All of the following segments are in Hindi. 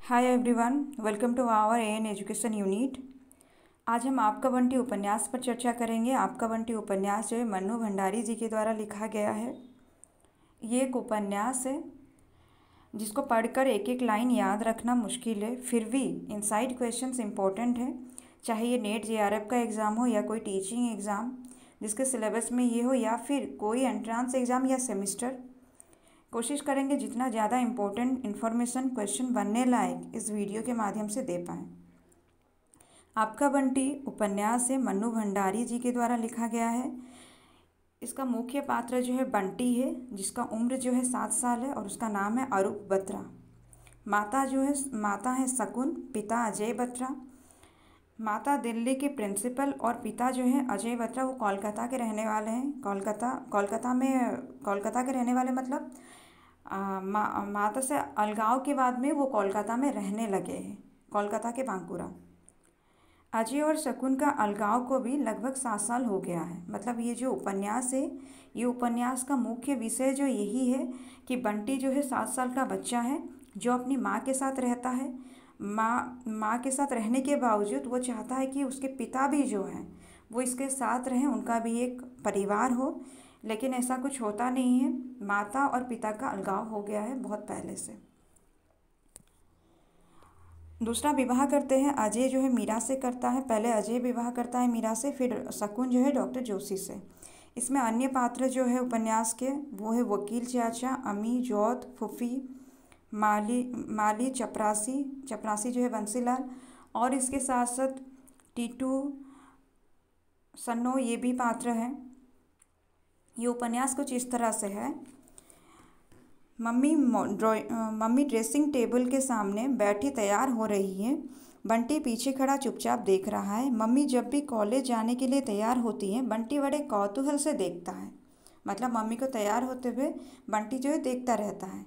Hi everyone, welcome to our an education unit. आज हम आपका बंटी उपन्यास पर चर्चा करेंगे। आपका बंटी उपन्यास जो है मन्नू भंडारी जी के द्वारा लिखा गया है। ये एक उपन्यास है जिसको पढ़कर एक एक लाइन याद रखना मुश्किल है, फिर भी इनसाइड क्वेश्चंस इंपॉर्टेंट है। चाहे ये नेट जेआरएफ का एग्ज़ाम हो या कोई टीचिंग एग्ज़ाम जिसके सिलेबस में ये हो, या फिर कोई एंट्रेंस एग्ज़ाम या सेमिस्टर, कोशिश करेंगे जितना ज़्यादा इम्पोर्टेंट इन्फॉर्मेशन क्वेश्चन बनने लायक इस वीडियो के माध्यम से दे पाएँ। आपका बंटी उपन्यास है मन्नू भंडारी जी के द्वारा लिखा गया है। इसका मुख्य पात्र जो है बंटी है, जिसका उम्र जो है 7 साल है और उसका नाम है अरूप बत्रा। माता है शकुन, पिता अजय बत्रा। माता दिल्ली के प्रिंसिपल और पिता जो है अजय बत्रा, वो कोलकाता के रहने वाले हैं। कोलकाता के रहने वाले मतलब माता से अलगाव के बाद में वो कोलकाता में रहने लगे हैं, कोलकाता के बांकुरा। अजय और शकुन का अलगाव को भी लगभग 7 साल हो गया है। मतलब ये जो उपन्यास है, ये उपन्यास का मुख्य विषय जो यही है कि बंटी जो है 7 साल का बच्चा है जो अपनी माँ के साथ रहता है। माँ के साथ रहने के बावजूद वो चाहता है कि उसके पिता भी जो हैं वो इसके साथ रहें, उनका भी एक परिवार हो, लेकिन ऐसा कुछ होता नहीं है। माता और पिता का अलगाव हो गया है बहुत पहले से। दूसरा विवाह करते हैं अजय जो है मीरा से करता है। पहले अजय विवाह करता है मीरा से, फिर शकुन जो है डॉक्टर जोशी से। इसमें अन्य पात्र जो है उपन्यास के वो है वकील चाचा, अमी, जोत, फूफी, माली, चपरासी जो है बंसीलाल, और इसके साथ साथ टीटू, सन्नो, ये भी पात्र हैं। ये उपन्यास कुछ इस तरह से है। मम्मी ड्रेसिंग टेबल के सामने बैठी तैयार हो रही है। बंटी पीछे खड़ा चुपचाप देख रहा है। मम्मी जब भी कॉलेज जाने के लिए तैयार होती है, बंटी बड़े कौतूहल से देखता है। मतलब मम्मी को तैयार होते हुए बंटी जो है देखता रहता है।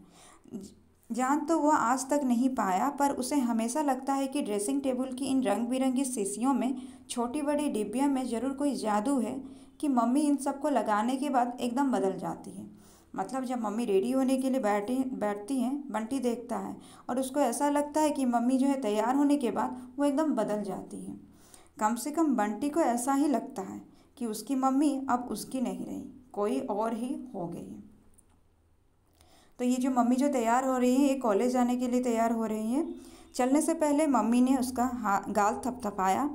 जान तो वो आज तक नहीं पाया, पर उसे हमेशा लगता है कि ड्रेसिंग टेबल की इन रंग बिरंगी शीशियों में, छोटी बड़ी डिब्बियों में ज़रूर कोई जादू है कि मम्मी इन सबको लगाने के बाद एकदम बदल जाती है। मतलब जब मम्मी रेडी होने के लिए बैठती हैं, बंटी देखता है और उसको ऐसा लगता है कि मम्मी जो है तैयार होने के बाद वो एकदम बदल जाती है। कम से कम बंटी को ऐसा ही लगता है कि उसकी मम्मी अब उसकी नहीं रही, कोई और ही हो गई है। तो ये जो मम्मी जो तैयार हो रही है, ये कॉलेज जाने के लिए तैयार हो रही है। चलने से पहले मम्मी ने उसका गाल थपथपाया,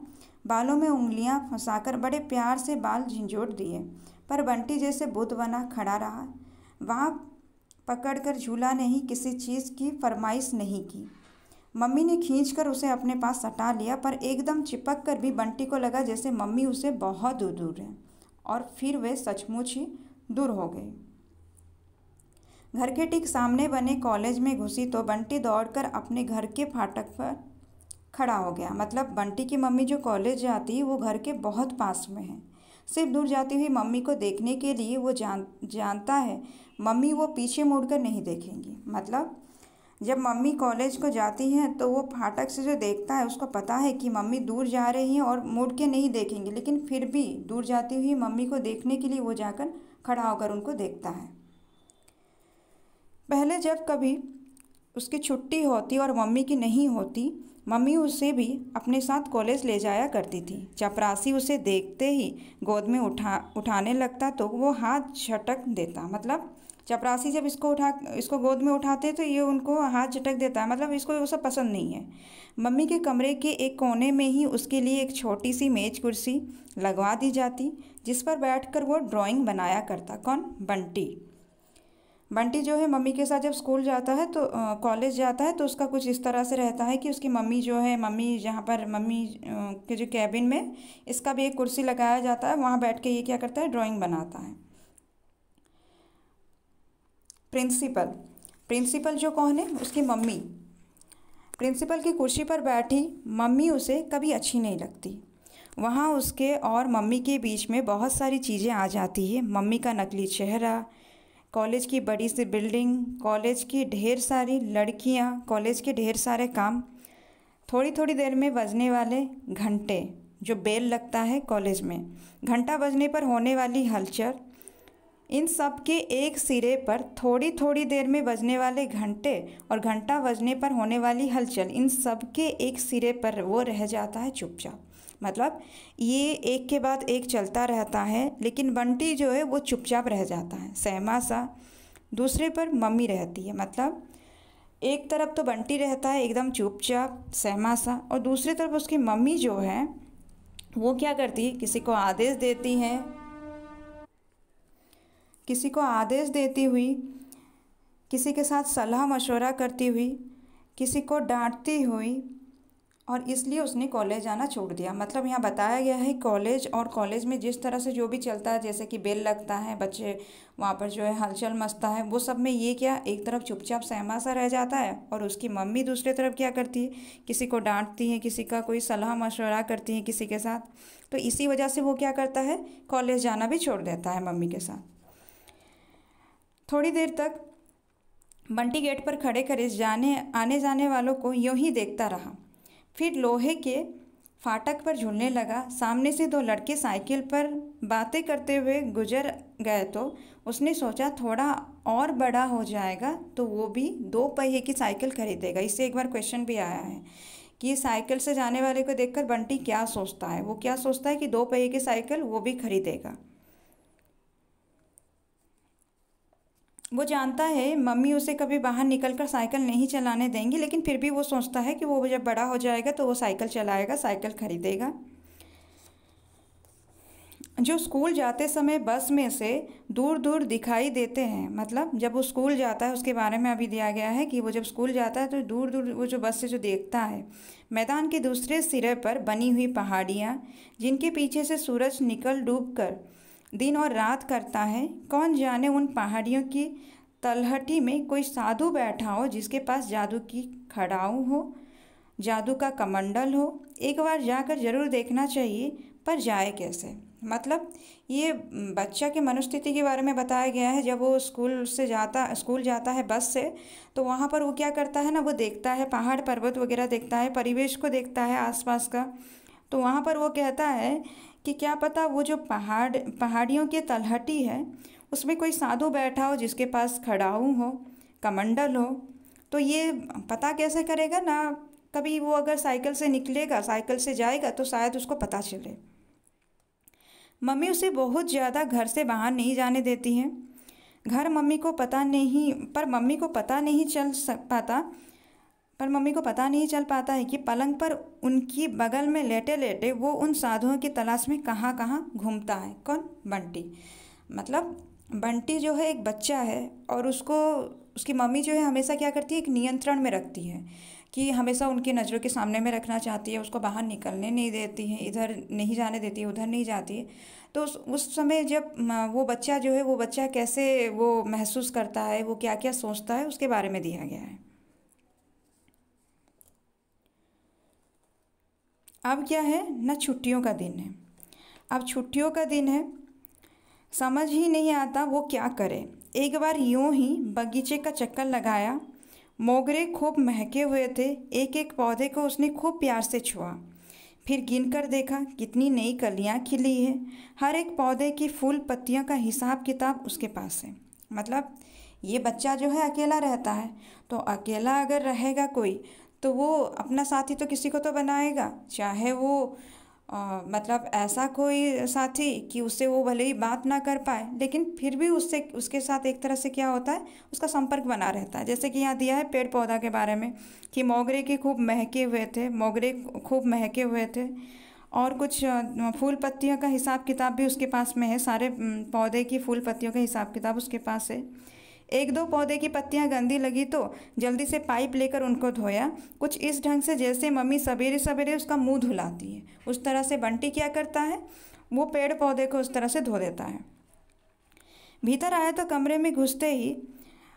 बालों में उंगलियां फंसाकर बड़े प्यार से बाल झंझोड़ दिए। पर बंटी जैसे बुद्ध बना खड़ा रहा। वहाँ पकड़कर झूला नहीं, किसी चीज़ की फरमाइश नहीं की। मम्मी ने खींचकर उसे अपने पास सटा लिया, पर एकदम चिपक कर भी बंटी को लगा जैसे मम्मी उसे बहुत दूर दूर है। और फिर वे सचमुच ही दूर हो गए। घर के ठीक सामने बने कॉलेज में घुसी तो बंटी दौड़कर अपने घर के फाटक पर खड़ा हो गया। मतलब बंटी की मम्मी जो कॉलेज जाती है वो घर के बहुत पास में है। सिर्फ दूर जाती हुई मम्मी को देखने के लिए वो जानता है मम्मी वो पीछे मुड़कर नहीं देखेंगी। मतलब जब मम्मी कॉलेज को जाती हैं तो वो फाटक से जो देखता है उसको पता है कि मम्मी दूर जा रही हैं और मुड़ के नहीं देखेंगी, लेकिन फिर भी दूर जाती हुई मम्मी को देखने के लिए वो जाकर खड़ा होकर उनको देखता है। पहले जब कभी उसकी छुट्टी होती और मम्मी की नहीं होती, मम्मी उसे भी अपने साथ कॉलेज ले जाया करती थी। चपरासी उसे देखते ही गोद में उठाने लगता तो वो हाथ झटक देता। मतलब चपरासी जब इसको गोद में उठाते तो ये उनको हाथ झटक देता है। मतलब इसको वो सब पसंद नहीं है। मम्मी के कमरे के एक कोने में ही उसके लिए एक छोटी सी मेज कुर्सी लगवा दी जाती, जिस पर बैठकर वो ड्राइंग बनाया करता। कौन? बंटी जो है मम्मी के साथ जब स्कूल जाता है तो कॉलेज जाता है तो उसका कुछ इस तरह से रहता है कि उसकी मम्मी जो है, मम्मी जहाँ पर मम्मी के जो कैबिन में इसका भी एक कुर्सी लगाया जाता है, वहाँ बैठ के ये क्या करता है, ड्राइंग बनाता है। प्रिंसिपल जो कौन है, उसकी मम्मी। प्रिंसिपल की कुर्सी पर बैठी मम्मी उसे कभी अच्छी नहीं लगती। वहाँ उसके और मम्मी के बीच में बहुत सारी चीज़ें आ जाती है। मम्मी का नकली चेहरा, कॉलेज की बड़ी सी बिल्डिंग, कॉलेज की ढेर सारी लड़कियाँ, कॉलेज के ढेर सारे काम, थोड़ी थोड़ी देर में बजने वाले घंटे, जो बेल लगता है कॉलेज में, घंटा बजने पर होने वाली हलचल, इन सब के एक सिरे पर थोड़ी थोड़ी देर में बजने वाले घंटे और घंटा बजने पर होने वाली हलचल, इन सब के एक सिरे पर वो रह जाता है चुपचाप। मतलब ये एक के बाद एक चलता रहता है, लेकिन बंटी जो है वो चुपचाप रह जाता है सहमा सा। दूसरे पर मम्मी रहती है, मतलब एक तरफ तो बंटी रहता है एकदम चुपचाप सहमा सा, और दूसरी तरफ उसकी मम्मी जो है वो क्या करती है, किसी को आदेश देती है, किसी को आदेश देती हुई, किसी के साथ सलाह मशवरा करती हुई, किसी को डांटती हुई, और इसलिए उसने कॉलेज आना छोड़ दिया। मतलब यहाँ बताया गया है कॉलेज, और कॉलेज में जिस तरह से जो भी चलता है, जैसे कि बेल लगता है, बच्चे वहाँ पर जो है हलचल मचता है, वो सब में ये क्या एक तरफ चुपचाप सहमा सा रह जाता है, और उसकी मम्मी दूसरी तरफ क्या करती है, किसी को डांटती है, किसी का कोई सलाह मशवरा करती है किसी के साथ। तो इसी वजह से वो क्या करता है, कॉलेज जाना भी छोड़ देता है मम्मी के साथ। थोड़ी देर तक बंटी गेट पर खड़े खड़े आने जाने वालों को यूं ही देखता रहा। फिर लोहे के फाटक पर झूलने लगा। सामने से दो लड़के साइकिल पर बातें करते हुए गुजर गए तो उसने सोचा थोड़ा और बड़ा हो जाएगा तो वो भी 2 पहिए की साइकिल खरीदेगा। इससे एक बार क्वेश्चन भी आया है कि साइकिल से जाने वाले को देखकर बंटी क्या सोचता है। वो क्या सोचता है कि 2 पहिए की साइकिल वो भी खरीदेगा। वो जानता है मम्मी उसे कभी बाहर निकलकर साइकिल नहीं चलाने देंगी, लेकिन फिर भी वो सोचता है कि वो जब बड़ा हो जाएगा तो वो साइकिल चलाएगा, साइकिल खरीदेगा। जो स्कूल जाते समय बस में से दूर दूर दिखाई देते हैं, मतलब जब वो स्कूल जाता है उसके बारे में अभी दिया गया है कि वो जब स्कूल जाता है तो दूर दूर वो जो बस से जो देखता है, मैदान के दूसरे सिरे पर बनी हुई पहाड़ियाँ जिनके पीछे से सूरज निकल डूब कर दिन और रात करता है। कौन जाने उन पहाड़ियों की तलहटी में कोई साधु बैठा हो जिसके पास जादू की खड़ाऊ हो, जादू का कमंडल हो। एक बार जाकर जरूर देखना चाहिए, पर जाए कैसे। मतलब ये बच्चा की मनोस्थिति के बारे में बताया गया है। जब वो स्कूल जाता है बस से, तो वहाँ पर वो क्या करता है ना, वो देखता है पहाड़ पर्वत वगैरह देखता है, परिवेश को देखता है आसपास का। तो वहाँ पर वो कहता है कि क्या पता वो जो पहाड़ियों की तलहटी है उसमें कोई साधु बैठा हो जिसके पास खड़ाऊ हो, कमंडल हो। तो ये पता कैसे करेगा ना, कभी वो अगर साइकिल से निकलेगा, साइकिल से जाएगा तो शायद उसको पता चले। मम्मी उसे बहुत ज़्यादा घर से बाहर नहीं जाने देती हैं। मम्मी को पता नहीं चल पाता है कि पलंग पर उनकी बगल में लेटे लेटे वो उन साधुओं की तलाश में कहाँ कहाँ घूमता है। कौन? बंटी। मतलब बंटी जो है एक बच्चा है, और उसकी मम्मी जो है हमेशा क्या करती है, एक नियंत्रण में रखती है कि हमेशा उनकी नज़रों के सामने में रखना चाहती है, उसको बाहर निकलने नहीं देती है, इधर नहीं जाने देती है, उधर नहीं जाती है। तो उस समय जब वो बच्चा जो है, वो बच्चा कैसे वो महसूस करता है, वो क्या क्या सोचता है, उसके बारे में दिया गया है। अब क्या है ना, छुट्टियों का दिन है। अब छुट्टियों का दिन है, समझ ही नहीं आता वो क्या करे। एक बार यूं ही बगीचे का चक्कर लगाया। मोगरे खूब महके हुए थे। एक एक पौधे को उसने खूब प्यार से छुआ। फिर गिनकर देखा कितनी नई कलियां खिली है। हर एक पौधे की फूल पत्तियों का हिसाब किताब उसके पास है। मतलब ये बच्चा जो है अकेला रहता है, तो अकेला अगर रहेगा कोई तो वो अपना साथी तो किसी को तो बनाएगा, चाहे वो मतलब ऐसा कोई साथी कि उससे वो भले ही बात ना कर पाए, लेकिन फिर भी उसके साथ एक तरह से क्या होता है, उसका संपर्क बना रहता है। जैसे कि यहाँ दिया है पेड़ पौधा के बारे में कि मोगरे खूब महके हुए थे, और कुछ फूल पत्तियों का हिसाब किताब भी उसके पास में है। सारे पौधे की फूल पत्तियों का हिसाब किताब उसके पास है। 1-2 पौधे की पत्तियां गंदी लगी तो जल्दी से पाइप लेकर उनको धोया, कुछ इस ढंग से जैसे मम्मी सवेरे सवेरे उसका मुंह धुलाती है, उस तरह से बंटी क्या करता है, वो पेड़ पौधे को उस तरह से धो देता है। भीतर आया तो कमरे में घुसते ही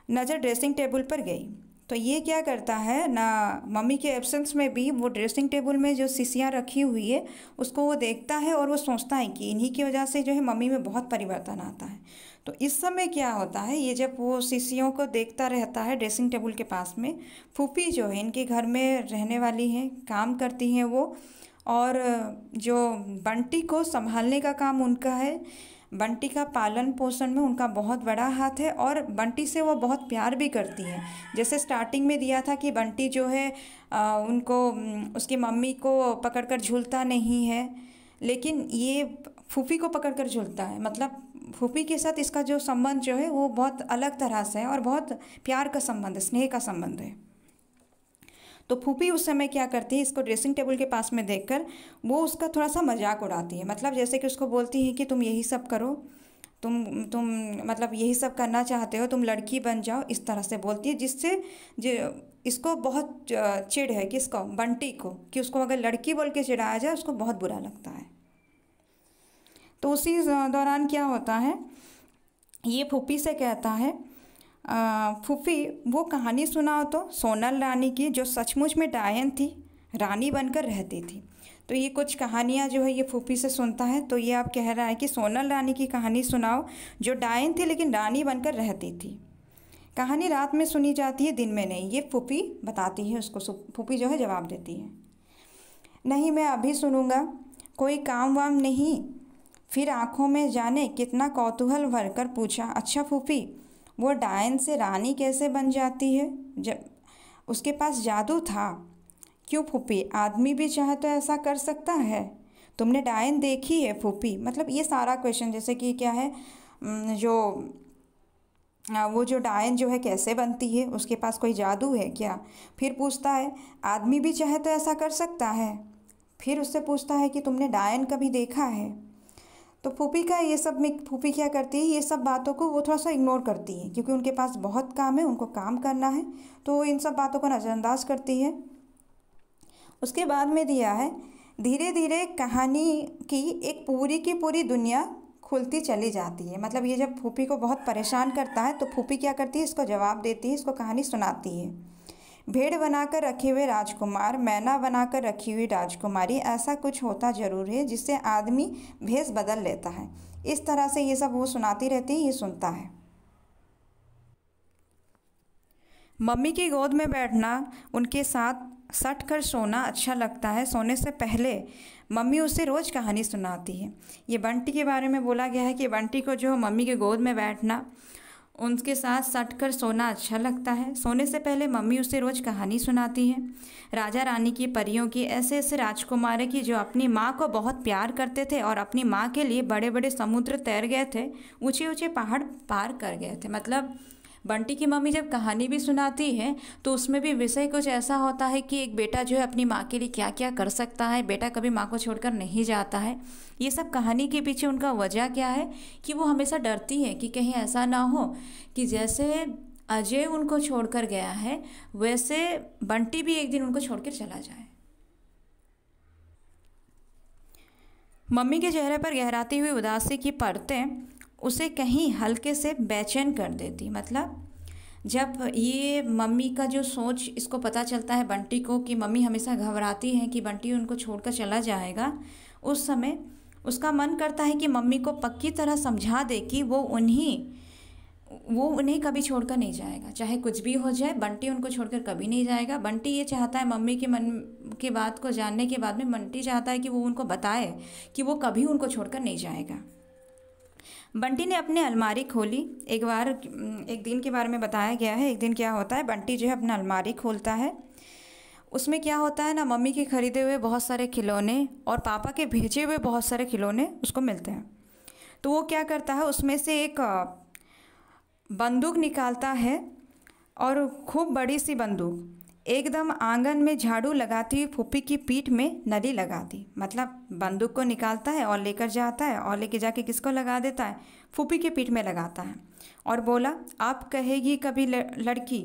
नज़र ड्रेसिंग टेबल पर गई। तो ये क्या करता है ना, मम्मी के एब्सेंस में भी वो ड्रेसिंग टेबल में जो शीशियाँ रखी हुई है उसको वो देखता है, और वो सोचता है कि इन्हीं की वजह से जो है मम्मी में बहुत परिवर्तन आता है। तो इस समय क्या होता है, ये जब वो शीशियों को देखता रहता है ड्रेसिंग टेबल के पास में, फूफी जो है इनके घर में रहने वाली हैं, काम करती हैं वो, और जो बंटी को संभालने का काम उनका है। बंटी का पालन पोषण में उनका बहुत बड़ा हाथ है और बंटी से वो बहुत प्यार भी करती है। जैसे स्टार्टिंग में दिया था कि बंटी जो है उनको उसकी मम्मी को पकड़कर झूलता नहीं है, लेकिन ये फूफी को पकड़कर झूलता है। मतलब फूफी के साथ इसका जो संबंध जो है वो बहुत अलग तरह से है और बहुत प्यार का संबंध है, स्नेह का संबंध है। तो फूफी उस समय क्या करती है, इसको ड्रेसिंग टेबल के पास में देखकर वो उसका थोड़ा सा मजाक उड़ाती है। मतलब जैसे कि उसको बोलती है कि तुम यही सब करो, तुम मतलब यही सब करना चाहते हो, तुम लड़की बन जाओ, इस तरह से बोलती है। जिससे जो इसको बहुत चिढ़ है, किसको, बंटी को, कि उसको अगर लड़की बोल के चिढ़ाया जाए उसको बहुत बुरा लगता है। तो उसी दौरान क्या होता है, ये फूफी से कहता है, फूफी वो कहानी सुनाओ तो सोनल रानी की, जो सचमुच में डायन थी, रानी बनकर रहती थी। तो ये कुछ कहानियाँ जो है ये फूफी से सुनता है। तो ये आप कह रहा है कि सोनल रानी की कहानी सुनाओ जो डायन थी लेकिन रानी बनकर रहती थी। कहानी रात में सुनी जाती है, दिन में नहीं, ये फूफी बताती है उसको। फूफी जो है जवाब देती है, नहीं मैं अभी सुनूंगा, कोई काम वाम नहीं। फिर आंखों में जाने कितना कौतूहल भरकर पूछा, अच्छा फूफी वो डायन से रानी कैसे बन जाती है, जब उसके पास जादू था? क्यों फूफी, आदमी भी चाहे तो ऐसा कर सकता है? तुमने डायन देखी है फूफी? मतलब ये सारा क्वेश्चन, जैसे कि क्या है, जो वो जो डायन जो है कैसे बनती है, उसके पास कोई जादू है क्या? फिर पूछता है आदमी भी चाहे तो ऐसा कर सकता है? फिर उससे पूछता है कि तुमने डायन कभी देखा है? तो फूफी का ये सब में फूफी क्या करती है, ये सब बातों को वो थोड़ा सा इग्नोर करती है, क्योंकि उनके पास बहुत काम है, उनको काम करना है, तो वो इन सब बातों को नज़रअंदाज करती है। उसके बाद में दिया है, धीरे धीरे कहानी की एक पूरी की पूरी दुनिया खुलती चली जाती है। मतलब ये जब फूफी को बहुत परेशान करता है तो फूफी क्या करती है, इसको जवाब देती है, इसको कहानी सुनाती है। भेड़ बनाकर रखे हुए राजकुमार, मैना बनाकर रखी हुई राजकुमारी, ऐसा कुछ होता ज़रूर है जिससे आदमी भेष बदल लेता है। इस तरह से ये सब वो सुनाती रहती है, ये सुनता है। मम्मी की गोद में बैठना, उनके साथ सट कर सोना अच्छा लगता है। सोने से पहले मम्मी उसे रोज़ कहानी सुनाती है। ये बंटी के बारे में बोला गया है कि बंटी को जो मम्मी के गोद में बैठना, उनके साथ सट कर सोना अच्छा लगता है। सोने से पहले मम्मी उसे रोज़ कहानी सुनाती है, राजा रानी की, परियों की, ऐसे ऐसे राजकुमारों की जो अपनी माँ को बहुत प्यार करते थे और अपनी माँ के लिए बड़े बड़े समुद्र तैर गए थे, ऊंचे ऊंचे पहाड़ पार कर गए थे। मतलब बंटी की मम्मी जब कहानी भी सुनाती है तो उसमें भी विषय कुछ ऐसा होता है कि एक बेटा जो है अपनी माँ के लिए क्या क्या कर सकता है, बेटा कभी माँ को छोड़कर नहीं जाता है। ये सब कहानी के पीछे उनका वजह क्या है कि वो हमेशा डरती है कि कहीं ऐसा ना हो कि जैसे अजय उनको छोड़कर गया है वैसे बंटी भी एक दिन उनको छोड़कर चला जाए। मम्मी के चेहरे पर गहराती हुई उदासी की परतें उसे कहीं हल्के से बेचैन कर देती। मतलब जब ये मम्मी का जो सोच इसको पता चलता है बंटी को कि मम्मी हमेशा घबराती हैं कि बंटी उनको छोड़कर चला जाएगा, उस समय उसका मन करता है कि मम्मी को पक्की तरह समझा दे कि वो उन्हें कभी छोड़कर नहीं जाएगा, चाहे कुछ भी हो जाए बंटी उनको छोड़कर कभी नहीं जाएगा। बंटी ये चाहता है, मम्मी के मन की बात को जानने के बाद में बंटी चाहता है कि वो उनको बताए कि वो कभी उनको छोड़कर नहीं जाएगा। बंटी ने अपनी अलमारी खोली। एक दिन के बारे में बताया गया है। एक दिन क्या होता है, बंटी जो है अपना अलमारी खोलता है। उसमें क्या होता है ना, मम्मी के खरीदे हुए बहुत सारे खिलौने और पापा के भेजे हुए बहुत सारे खिलौने उसको मिलते हैं। तो वो क्या करता है, उसमें से एक बंदूक निकालता है और खूब बड़ी सी बंदूक एकदम आंगन में झाड़ू लगाती हुई फूफी की पीठ में नली लगा दी। मतलब बंदूक को निकालता है और लेकर जाता है और लेके जाके किसको लगा देता है, फूफी की पीठ में लगाता है और बोला, आप कहेगी कभी लड़की,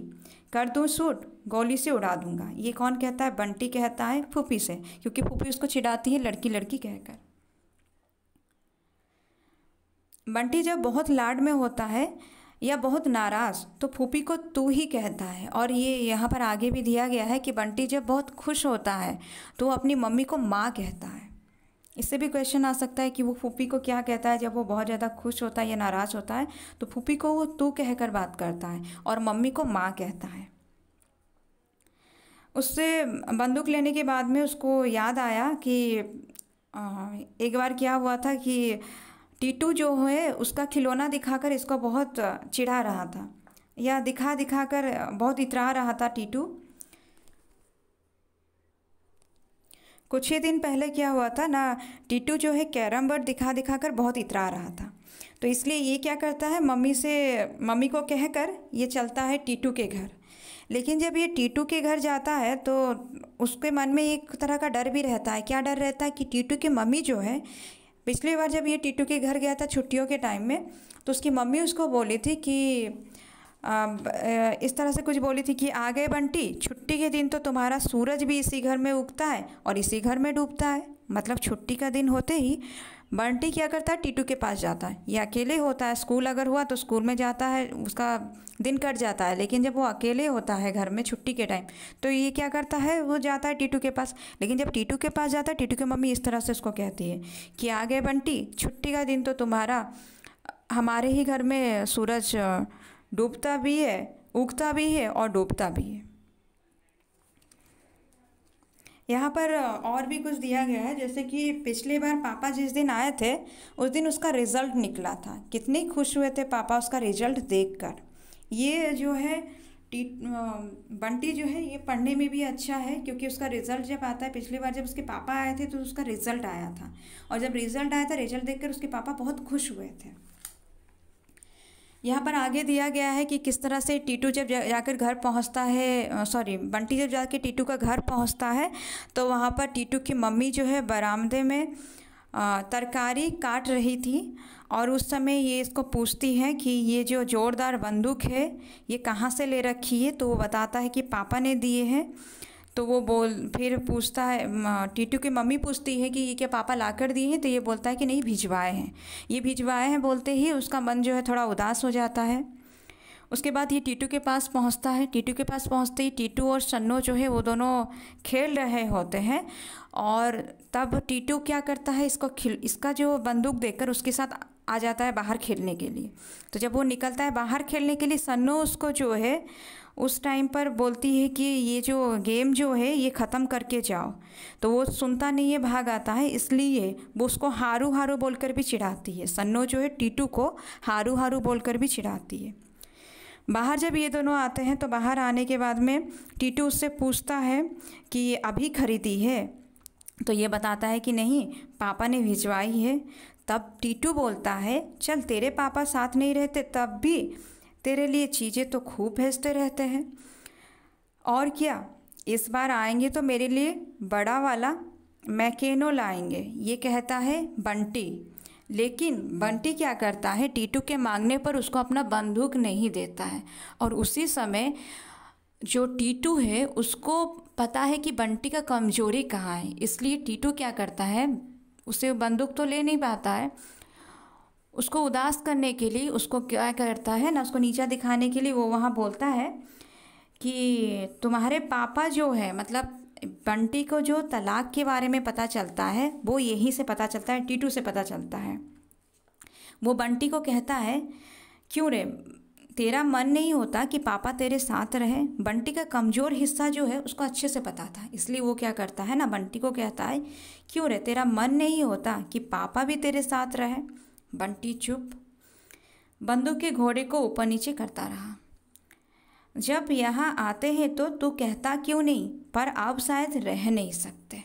कर दूँ सूट, गोली से उड़ा दूंगा। ये कौन कहता है, बंटी कहता है फूफी से, क्योंकि फूफी उसको चिढ़ाती है लड़की लड़की कहकर। बंटी जब बहुत लाड में होता है या बहुत नाराज़ तो फूफी को तू ही कहता है। और ये यहाँ पर आगे भी दिया गया है कि बंटी जब बहुत खुश होता है तो वो अपनी मम्मी को माँ कहता है। इससे भी क्वेश्चन आ सकता है कि वो फूफी को क्या कहता है जब वो बहुत ज़्यादा खुश होता है या नाराज़ होता है। तो फूफी को वो तू कहकर बात करता है और मम्मी को माँ कहता है। उससे बंदूक लेने के बाद में उसको याद आया कि एक बार क्या हुआ था कि टीटू जो है उसका खिलौना दिखाकर इसको बहुत चिढ़ा रहा था, या दिखा दिखा कर बहुत इतरा रहा था टीटू। कुछ ही दिन पहले क्या हुआ था ना, टीटू जो है कैरम बोर्ड दिखा दिखा कर बहुत इतरा रहा था। तो इसलिए ये क्या करता है, मम्मी को कहकर ये चलता है टीटू के घर। लेकिन जब ये टीटू के घर जाता है तो उसके मन में एक तरह का डर भी रहता है। क्या डर रहता है कि टीटू की मम्मी जो है, पिछली बार जब ये टीटू के घर गया था छुट्टियों के टाइम में, तो उसकी मम्मी उसको बोली थी कि इस तरह से कुछ बोली थी कि आ गए बंटी, छुट्टी के दिन तो तुम्हारा सूरज भी इसी घर में उगता है और इसी घर में डूबता है। मतलब छुट्टी का दिन होते ही बंटी क्या करता है, टीटू के पास जाता है। ये अकेले होता है, स्कूल अगर हुआ तो स्कूल में जाता है, उसका दिन कट जाता है। लेकिन जब वो अकेले होता है घर में छुट्टी के टाइम, तो ये क्या करता है, वो जाता है टीटू के पास। लेकिन जब टीटू के पास जाता है, टीटू की मम्मी इस तरह से उसको कहती है कि आ गए बंटी, छुट्टी का दिन तो तुम्हारा हमारे ही घर में सूरज डूबता भी है, उगता भी है और डूबता भी है। यहाँ पर और भी कुछ दिया गया है, जैसे कि पिछली बार पापा जिस दिन आए थे उस दिन उसका रिज़ल्ट निकला था। कितने खुश हुए थे पापा उसका रिज़ल्ट देखकर। ये जो है बंटी जो है ये पढ़ने में भी अच्छा है, क्योंकि उसका रिज़ल्ट जब आता है, पिछली बार जब उसके पापा आए थे तो उसका रिज़ल्ट आया था, और जब रिज़ल्ट आया था, रिज़ल्ट देखकर उसके पापा बहुत खुश हुए थे। यहाँ पर आगे दिया गया है कि किस तरह से टीटू जब जाकर घर पहुँचता है, बंटी जब जाकर टीटू का घर पहुँचता है, तो वहाँ पर टीटू की मम्मी जो है बरामदे में तरकारी काट रही थी, और उस समय ये इसको पूछती है कि ये जो जोरदार बंदूक है ये कहाँ से ले रखी है। तो वो बताता है कि पापा ने दिए हैं। तो वो फिर पूछता है, टीटू की मम्मी पूछती है कि ये क्या पापा ला कर दिए हैं। तो ये बोलता है कि नहीं, भिजवाए हैं, ये भिजवाए हैं। बोलते ही उसका मन जो है थोड़ा उदास हो जाता है। उसके बाद ये टीटू के पास पहुंचता है। टीटू के पास पहुंचते ही टीटू और सन्नो जो है वो दोनों खेल रहे होते हैं, और तब टीटू क्या करता है, इसका जो बंदूक देखकर उसके साथ आ जाता है बाहर खेलने के लिए। तो जब वो निकलता है बाहर खेलने के लिए, सन्नो उसको जो है उस टाइम पर बोलती है कि ये जो गेम जो है ये ख़त्म करके जाओ। तो वो सुनता नहीं है, भाग आता है। इसलिए वो उसको हारू हारू बोलकर भी चिढ़ाती है। सन्नो जो है टीटू को हारू हारू बोलकर भी चिढ़ाती है। बाहर जब ये दोनों आते हैं तो बाहर आने के बाद में टीटू उससे पूछता है कि ये अभी खरीदी है। तो ये बताता है कि नहीं, पापा ने भिजवाई है। तब टीटू बोलता है, चल तेरे पापा साथ नहीं रहते तब भी तेरे लिए चीज़ें तो खूब भेजते रहते हैं, और क्या इस बार आएंगे तो मेरे लिए बड़ा वाला मैकेनो लाएंगे, ये कहता है बंटी। लेकिन बंटी क्या करता है, टीटू के मांगने पर उसको अपना बंदूक नहीं देता है। और उसी समय जो टीटू है उसको पता है कि बंटी का कमजोरी कहाँ है, इसलिए टीटू क्या करता है, उसे बंदूक तो ले नहीं पाता है, उसको उदास करने के लिए उसको क्या करता है ना, उसको नीचा दिखाने के लिए वो वहाँ बोलता है कि तुम्हारे पापा जो है, मतलब बंटी को जो तलाक के बारे में पता चलता है वो यहीं से पता चलता है, टीटू से पता चलता है। वो बंटी को कहता है, क्यों रे, तेरा मन नहीं होता कि पापा तेरे साथ रहे। बंटी का कमज़ोर हिस्सा जो है उसको अच्छे से पता था, इसलिए वो क्या करता है ना, बंटी को कहता है, क्यों रे, तेरा मन नहीं होता कि पापा भी तेरे साथ रहे। बंटी चुप बंदूक के घोड़े को ऊपर नीचे करता रहा। जब यहाँ आते हैं तो तू कहता क्यों नहीं, पर अब शायद रह नहीं सकते।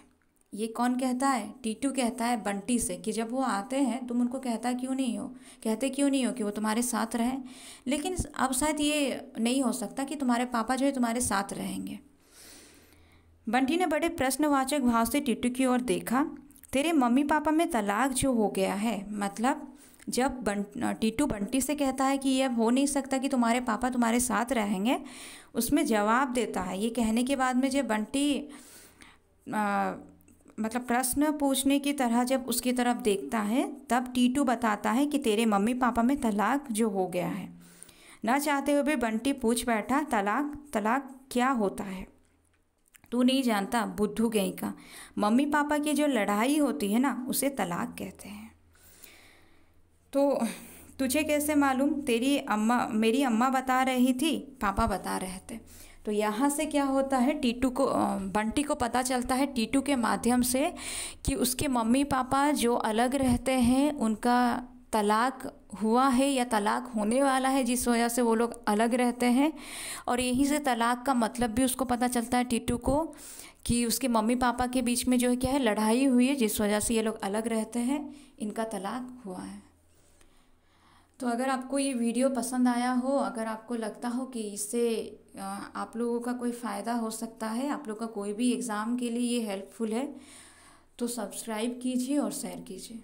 ये कौन कहता है, टीटू कहता है बंटी से कि जब वो आते हैं तुम उनको कहते क्यों नहीं हो कि वो तुम्हारे साथ रहें, लेकिन अब शायद ये नहीं हो सकता कि तुम्हारे पापा जो है तुम्हारे साथ रहेंगे। बंटी ने बड़े प्रश्नवाचक भाव से टीटू की ओर देखा। तेरे मम्मी पापा में तलाक जो हो गया है, मतलब जब टीटू बंटी से कहता है कि ये अब हो नहीं सकता कि तुम्हारे पापा तुम्हारे साथ रहेंगे, उसमें जवाब देता है। ये कहने के बाद में जब बंटी मतलब प्रश्न पूछने की तरह जब उसकी तरफ देखता है, तब टीटू बताता है कि तेरे मम्मी पापा में तलाक जो हो गया है। ना चाहते हुए भी बंटी पूछ बैठा, तलाक क्या होता है? तू नहीं जानता बुद्धू गई का, मम्मी पापा की जो लड़ाई होती है ना उसे तलाक कहते हैं। तो तुझे कैसे मालूम? मेरी अम्मा बता रही थी, पापा बता रहे थे। तो यहाँ से क्या होता है, बंटी को पता चलता है टीटू के माध्यम से कि उसके मम्मी पापा जो अलग रहते हैं, उनका तलाक हुआ है या तलाक होने वाला है, जिस वजह से वो लोग अलग रहते हैं। और यहीं से तलाक का मतलब भी उसको पता चलता है टीटू को, कि उसके मम्मी पापा के बीच में जो है क्या है, लड़ाई हुई है, जिस वजह से ये लोग अलग रहते हैं, इनका तलाक हुआ है। तो अगर आपको ये वीडियो पसंद आया हो, अगर आपको लगता हो कि इससे आप लोगों का कोई फ़ायदा हो सकता है, आप लोग का कोई भी एग्ज़ाम के लिए ये हेल्पफुल है, तो सब्सक्राइब कीजिए और शेयर कीजिए।